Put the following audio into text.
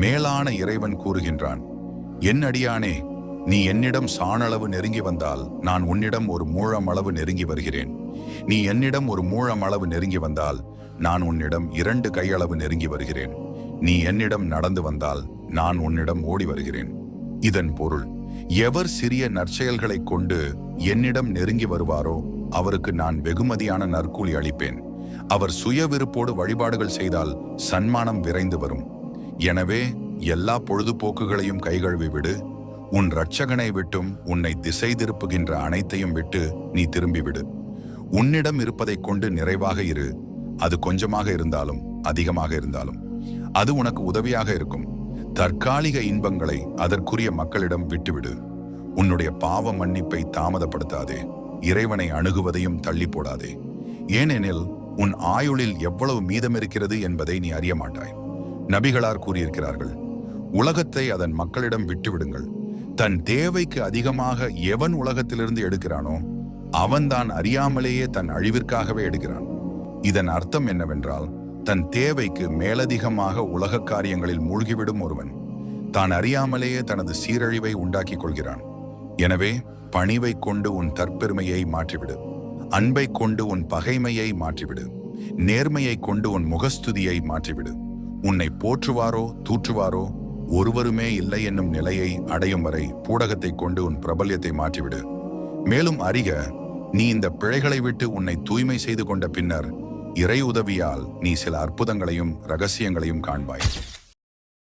மேலான இறைவன் கூறுகின்றான், என் அடியானே, நீ என்னிடம் சாணளவு நெருங்கி வந்தால் நான் உன்னிடம் ஒரு மூழம் அளவு நெருங்கி வருகிறேன். நீ என்னிடம் ஒரு மூழம் அளவு நெருங்கி வந்தால் நான் உன்னிடம் 2 கையளவு நெருங்கி வருகிறேன். நீ என்னிடம் நடந்து வந்தால் நான் உன்னிடம் ஓடி வருகிறேன். இதன் பொருள், எவர் சிறிய நற்செயல்களைக் கொண்டு என்னிடம் நெருங்கி வருவாரோ அவருக்கு நான் வெகுமதியான நற்கூலி அளிப்பேன். அவர் சுய விருப்போடு வழிபாடுகள் செய்தால் சன்மானம் விரைந்து வரும். எனவே எல்லா பொழுதுபோக்குகளையும் கைகழுவி விடு. உன் இரட்சகனை விட்டும் உன்னை திசை திருப்புகின்ற அனைத்தையும் விட்டு நீ திரும்பிவிடு. உன்னிடம் இருப்பதைக் கொண்டு நிறைவாக இரு. அது கொஞ்சமாக இருந்தாலும் அதிகமாக இருந்தாலும் அது உனக்கு உதவியாக இருக்கும். தற்காலிக இன்பங்களை அதற்குரிய மக்களிடம் விட்டுவிடு. உன்னுடைய பாவ மன்னிப்பை தாமதப்படுத்தாதே. இறைவனை அணுகுவதையும் தள்ளி போடாதே. ஏனெனில் உன் ஆயுளில் எவ்வளவு மீதமிருக்கிறது என்பதை நீ அறிய மாட்டாய். நபிகளார் கூறியிருக்கிறார்கள், உலகத்தை அதன் மக்களிடம் விட்டுவிடுங்கள். தன் தேவைக்கு அதிகமாக எவன் உலகத்திலிருந்து எடுக்கிறானோ அவன்தான் அறியாமலேயே தன் அழிவிற்காகவே எடுக்கிறான். இதன் அர்த்தம் என்னவென்றால், தன் தேவைக்கு மேலதிகமாக உலக காரியங்களில் மூழ்கிவிடும் ஒருவன் தான் அறியாமலேயே தனது சீரழிவை உண்டாக்கிக் கொள்கிறான். எனவே பணிவை கொண்டு உன் தற்பெருமையை மாற்றிவிடு. அன்பை கொண்டு உன் பகைமையை மாற்றிவிடு. நேர்மையை கொண்டு உன் முகஸ்துதியை மாற்றிவிடு. உன்னை போற்றுவாரோ தூற்றுவாரோ ஒருவருமே இல்லை என்னும் நிலையை அடையும் வரை பூடகத்தை கொண்டு உன் பிரபல்யத்தை மாற்றிவிடு. மேலும் அறிக, நீ இந்த பிழைகளை விட்டு உன்னை தூய்மை செய்து கொண்ட பின்னர் இறை உதவியால் நீ சில அற்புதங்களையும் இரகசியங்களையும் காண்பாய்.